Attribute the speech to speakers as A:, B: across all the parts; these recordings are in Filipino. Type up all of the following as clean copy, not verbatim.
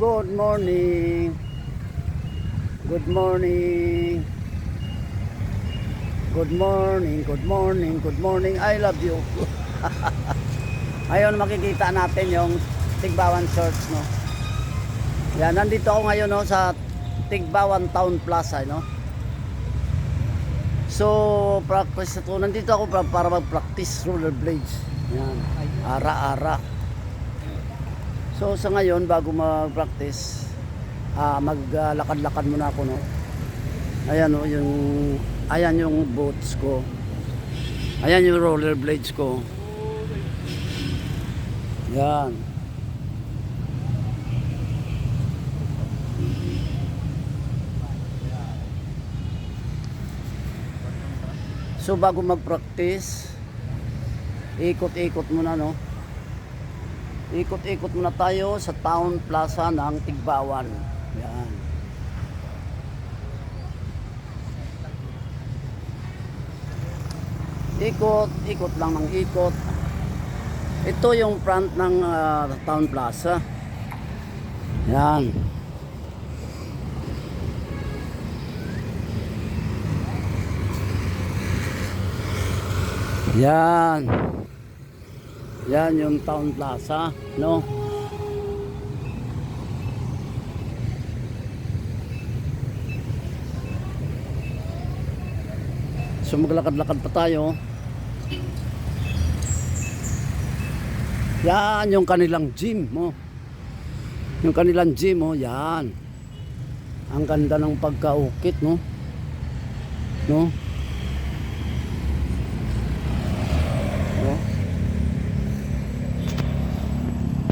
A: Good morning. Good morning. Good morning. Good morning. Good morning. I love you. Ayun, makikita natin yung Tigbawan Church, no. Yan, nandito ako ngayon, no, sa Tigbawan Town Plaza, no. So, practice ito. Nandito ako para mag-practice rollerblades. Yan, ara-ara. So, sa ngayon, bago mag-practice, maglakad-lakad muna ako, no. Ayan, no, ayan yung boots ko. Ayan yung rollerblades ko. Yan. So bago mag-practice, ikot-ikot muna, no. Ikot-ikot muna tayo sa Town Plaza ng Tigbawan. Yan. Ikot, ikot lang ng ikot. Ito yung front ng Town Plaza. Yan. Yan. Yan yung Town Plaza, no? So maglakad-lakad pa tayo. Yan yung kanilang gym, mo. Yung kanilang gym, mo, yan. Ang ganda ng pagkaukit, no? No?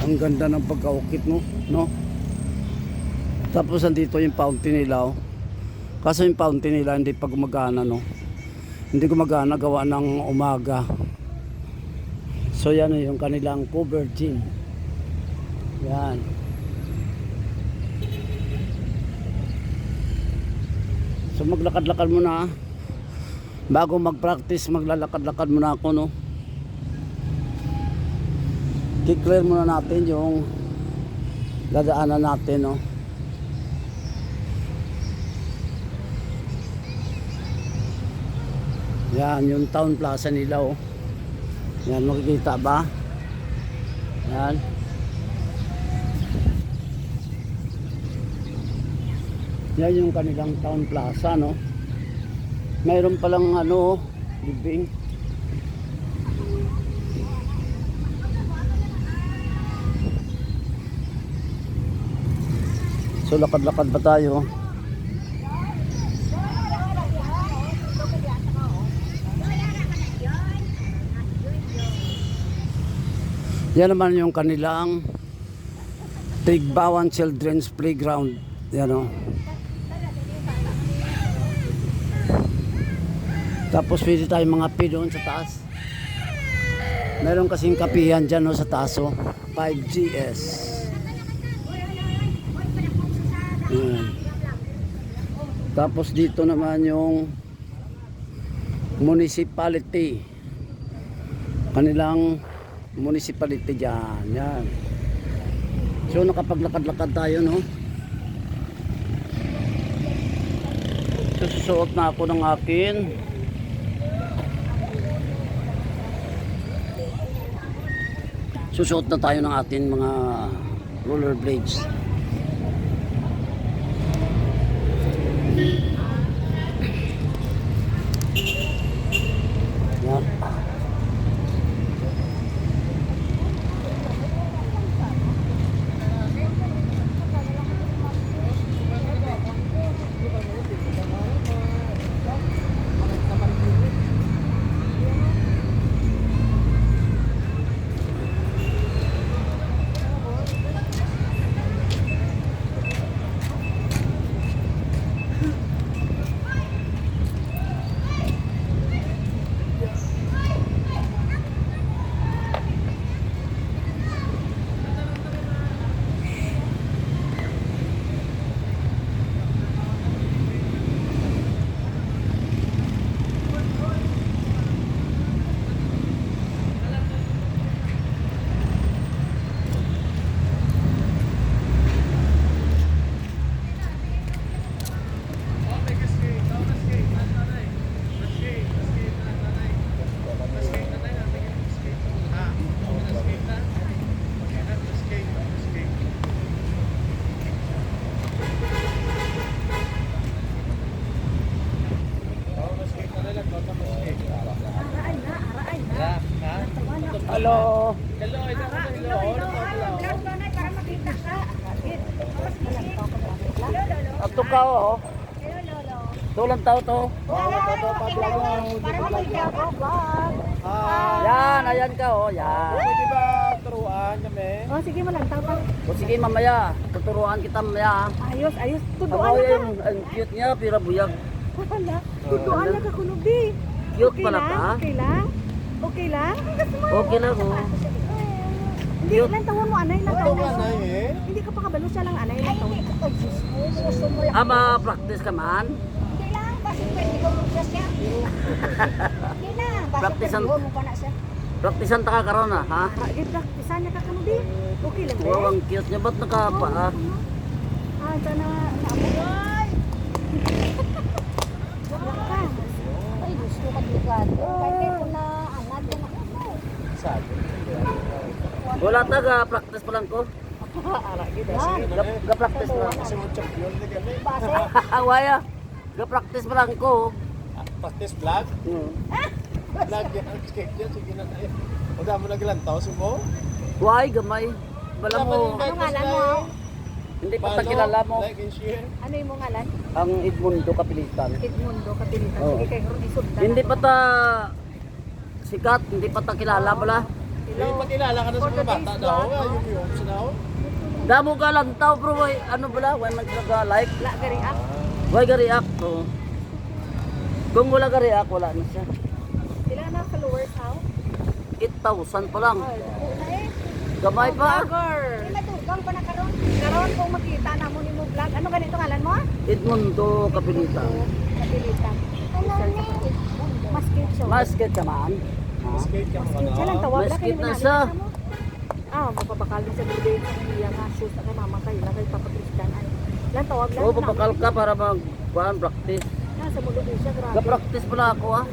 A: Ang ganda ng pagkaukit, no? Tapos andito yung fountain nila, oh. Kaso yung fountain nila hindi pa gumagana, no? Hindi gumagana, gawa ng umaga. So yan yung kanilang cover gym. Yan. So maglakad-lakad muna. Bago mag-practice, maglalakad-lakad muna ako, no? I-clear muna natin yung dadaanan natin, no. Yan yung Town Plaza nila, oh. Yan, makikita ba? Yan. Yan yung kanilang Town Plaza, no. Mayroon palang ano, living. So lakad-lakad pa tayo. Yan naman yung kanilang Tigbawan Children's Playground. Yan, o. Tapos pwede tayo mga doon sa taas. Meron kasing kapihan dyan, o, sa taas, o. 5GS. Tapos dito naman yung municipality, kanilang municipality dyan. Yan. So nakapaglakad-lakad tayo, no. So susuot na ako ng akin susuot na tayo ng ating mga rollerblades. Yan. Hello. Ato ka oh. Tulang tao to. Yan, ayan ka oh. Yan.
B: Pwede ba turuan kami?
C: Oh, sige mo lang, tawag.
A: O sige mamaya, tuturuan kita mamaya.
C: Ayos, ayos.
A: Ang
C: Tuduan na ka.
A: ang cute niya, pira buyag.
C: Wala. Tuduan na ka, kunubi.
A: Cute pala
C: lang?
A: ka.
C: Okay lang? Okay lang? Gusto mo?
A: Okay lang oh.
C: Hindi, ilang taon mo, anay? Ilang taon
B: Oo,
C: mo?
B: anay eh.
C: Hindi ka pa kabalo siya lang, anay? Ilang taon?
A: Ama, practice ka man.
D: Hindi lang, basta pwede ko mo siya. Hindi na, basta
A: Praktisan.
D: pwede mo pa na siya.
A: Practicean ta ka karon ha.
C: Lagi praktisan niya ka, kunubi. Okay lang,
A: Wow, ang cute niya. Ba't nakapa ah?
C: Ah, sana naamoy. Wala ka.
D: Ay, gusto ka ligad. Kaya ko na anak ko na ako.
B: Sabi.
A: Wala ta ga practice pa lang ko. Ga practice pa lang.
B: Kasi mo champion na kami.
D: Base,
A: Waya. Ga practice pa lang ko.
B: Practice vlog.
A: Hmm.
B: Vlog yan. Skate yan. Sige na tayo. Huwag mo naglantaw. Sumo.
A: Why gamay? Bala mo.
C: Ano ngalan mo?
A: Hindi pa ta kilala mo.
B: Like and share.
C: Ano yung mo ngalan?
A: Ang Edmundo Kapilitan.
C: Edmundo, kapilitan.
A: Oo.
C: Sige, kay Ronison.
A: Hindi pa ta sikat, hindi pa ta kilala bala.
B: Hindi pa kilala ka na sa mga bata daw. Yung sinaw.
A: Damo ka lang tao bro, why, ano bala? Why man ka like?
C: Wala ka react.
A: Why ga react to? Kung wala ga react, wala na siya.
C: Ilan na followers how?
A: 8,000 pa lang.
C: Una eh.
A: Gamay pa.
C: Vlogger.
D: hindi matugang pa na karon.
C: Karon kung makita na mo ni mo vlog. Ano ganito ngalan mo?
A: Edmundo Kapilitan.
C: Kapilitan.
D: Ano ni?
C: Masket siya.
A: Masket ka man. Ha?
B: Skate ka
C: Masket siya lang
B: mga.
C: tawag.
A: Masket na siya.
C: Ah, mapapakal na sa bibig sa iya nga shoes na kay mama kay lang kay Papa Christian ay. Lang tawag lang.
A: Oo, papakal ka para mag practice.
C: Nasa mulo din siya grabe.
A: Ga-practice pala ako ah.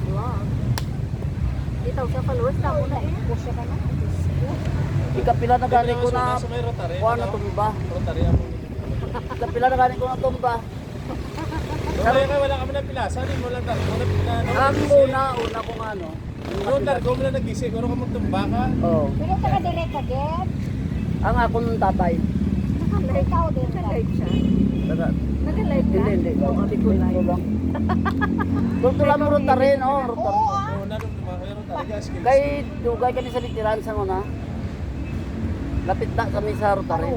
C: Wow. Itaw sa followers na mo na eh.
D: Kusya ka na.
A: Ikapila na gani ko na
B: Sa may rotary.
A: kuha na tumba.
B: Rotary ako.
A: Ikapila na gani ko na tumba.
B: Rotary ka wala kami na pilasa. Hindi mo lang dargo na pila.
A: Ang una kong ano.
B: Yung dargo mo lang nagising. Kung ka magtumba ka.
A: Oo.
D: Pero ka dire ka get.
A: Ang akong tatay.
D: Ikaw din ka.
C: Nag-live siya.
A: Taga,
C: Nag-live ka?
A: hindi.
C: Oo, kami ko
A: Ito
C: live.
A: lang. Ito lang mo rotary, no? Rotary.
B: Oo, nanong kaya rotary ka. Skate.
A: Kay dugay kami sa litiran sa una. Lapit na kami sa rotary.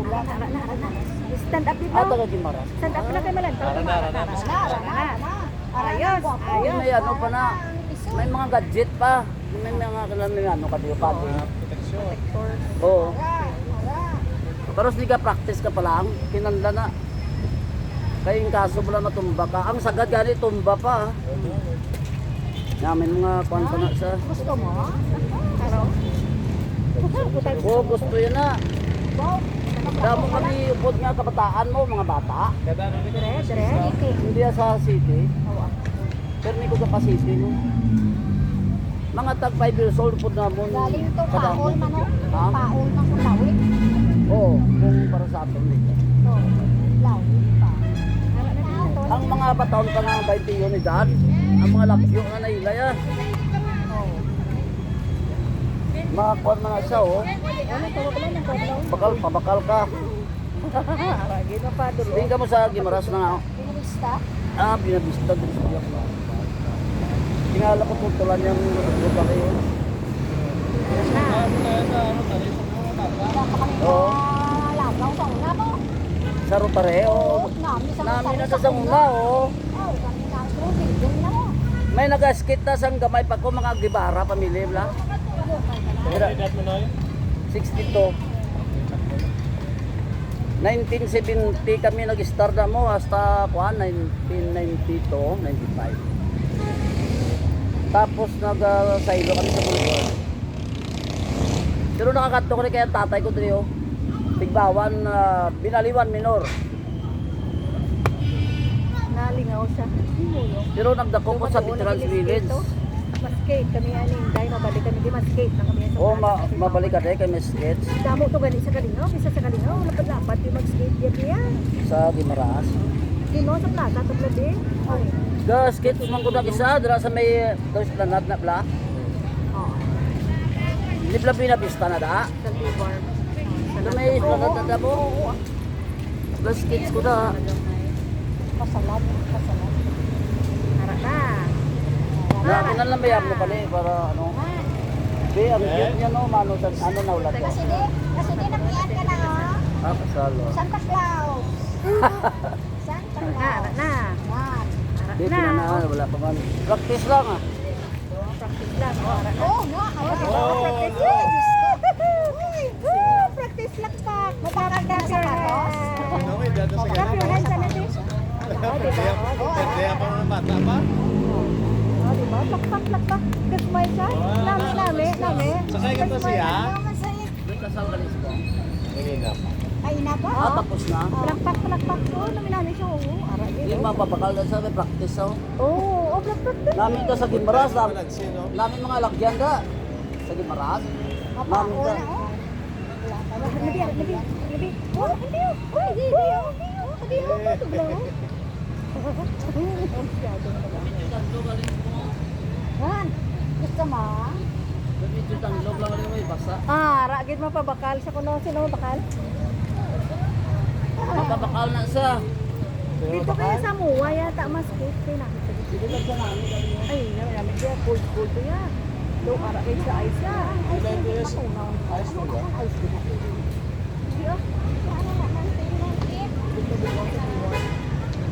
C: Stand up dito.
A: Ato ka Gimaras.
C: Stand up na kay Malantaw.
B: Tara na.
C: Ayos, ayos.
A: May ano pa na. May mga gadget pa. May mga ano kadiyo pa.
B: Protection.
A: Oo. Pero hindi ka practice ka pa lang, kinanda na. Kaya yung kaso pala matumba ka. Ang sagad gani tumba pa. Namin mga kwanto na sa.
D: Gusto mo?
A: Oo, gusto yun na. Damo kami upod nga kabataan mo, mga bata.
B: Kada ano ni
C: Dire, dire.
A: Hindi sa city. Pero hindi ko ka city no. Mga tag 5 years old po na mo.
D: Galing to paol man no?
A: Ha?
D: Paol man ko lawit.
A: Oo, kung para sa atin dito.
D: So, lawit pa.
A: Ang mga bataon pa nga 20 yun ni Dad, ang mga lapyo nga nailay ah. Mga kuwan mga siya oh.
C: Ano to wala nang pablaw?
A: Bakal ka.
C: Aragi na pa dulo.
A: Tingin ka mo sa Gimaras na nga.
D: Pinilista.
A: Binabista din sa diyak. Tingala ko tutulan yung lupa kayo.
D: Wala pa kami
A: Oo.
D: lagaw sa una mo.
A: Sa Rotary oh. Namin na sa una oh.
D: Oh, kami na ang tubig. Doon na mo.
A: May nag-skate na sang gamay pa ko mga Gibara pamilya bla.
B: edad mo na yun?
A: 62. 1970 kami nag-start na mo hasta kuan 1992, 95. Tapos nag-sailo kami sa Bulgar. Pero nakakanto ko rin kaya tatay ko dito. Tigbawan binaliwan minor.
C: Nalingaw siya.
A: Pero nagdako ko sa Veterans Village.
C: Maskate kami aning dai mabalik kami di maskate na kami sa.
A: O mabalik ka dahil kay Miss Skets
C: Damo to gani sa Kalingaw, bisa sa Kalingaw, lapad-lapad di mag-skate yan niya.
A: sa Gimaras.
C: Sino sa plaza to plabi? Ay.
A: Ga skate man ko na isa dira sa may Toys Planad na bla.
C: Oo.
A: Liplabi na pista na da.
C: Sa libar.
A: Ito may isla mo. Plus kids ko na.
D: Kasalan. Kasalan.
C: Harap na.
A: Laki na lang bayar mo pala eh, para ano. Be, ang cute niya no, mano, ano na ulat ko.
D: Kasi di nakiyan ka na, oh.
A: Ah, kasalo.
D: Santa Claus. Santa Claus.
C: Harap na.
D: Yan.
C: Harap
A: Be,
C: na.
A: pinana, wala pa man. Practice lang ah.
C: Practice lang. Oh, harap na.
D: Oh, no. Practice. Uy, practice lang pa. Mapakal ka sa patos.
B: Okay, dito sa
C: Clap your hands, Anati. Oh, diba?
B: Kaya pa mga bata pa.
C: Oh, diba? Plak, plak. Kasmay siya. Nami.
B: Sakay ka to siya.
A: May kasal ka rin po.
B: Nanginap.
D: Ay, na pa.
A: Ah, tapos na.
C: Plak. Oh, namin siya. Oh, harap
A: Hindi
C: yun.
A: mapapakal na sa may practice oh.
C: Oh, plak.
A: Namin to sa Gimaras.
B: Balansin, no?
A: Namin mga lagyan ka. Sa Gimaras. Namin ka.
C: Labi. Oh, hindi. Oh, hindi. Ito bro.
D: Yan. Gusto mo?
A: Medyo tanglog lang rin may basa.
C: Ragid mo pa bakal sa kuno. Sino mo bakal?
A: Mapapakal na siya.
C: Dito kayo sa Muwa yata mas cute na.
A: Sige lang siya namin.
C: Ay, namin dia cold to ya. Do ara kay sa Aisha.
B: Ayos mo ba?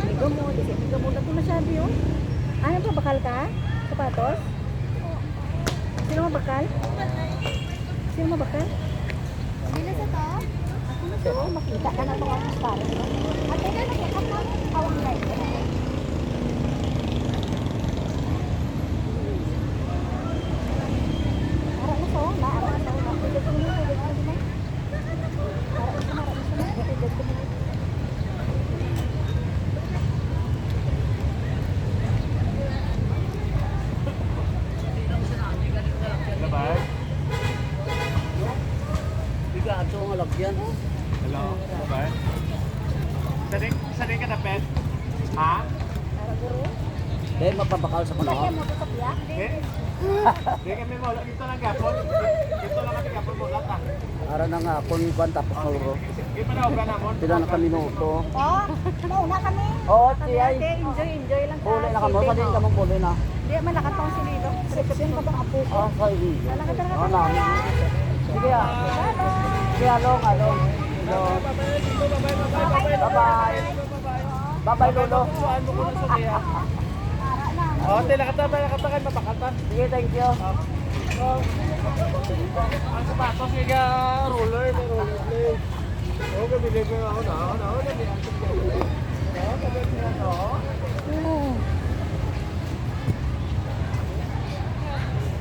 C: Liga mo na ito masyado yun. Ano pa, bakal ka? Sapatos? Sino mo bakal?
D: Hindi na sa to? Oo, makita ka na mga pare. At ito nakita ka awang light. Ara na to, na. Pwede ko muna.
B: Diba?
A: Biga ato ang lagyan.
B: Hello? Diba? Sanay ka na, pet? Ha?
A: Dahil mapapakal sa
D: Kaya
A: kuno.
D: mo to sa piyak?
B: Hindi kami mo. Dito lang gapon. Dito lang kami gapon mo. Lata.
A: Ara na nga kung ban tapos maluro.
B: Hindi pa daw ka na mo.
A: Sila na kami minuto.
D: Oo, mauna kami.
A: Oo,
C: Ate,
A: tiyay.
C: enjoy lang ka.
A: Puli na kamo. Sa din kamo puli na.
C: Di, malakat pa ang sinilo.
D: Reception ka bang apo ko?
A: Ah, sa hindi.
C: Malakat talaga.
A: Oo na. Sige ah. Sige, along. Bye-bye. Bye-bye, Lolo.
B: Suan mo ko na sa kaya. Oh, nakatakan, mapakata.
A: Sige, thank you.
B: Ang sapatos nga roller, may roller blade. Oo, kabili ko ako na.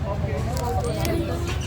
B: Okay.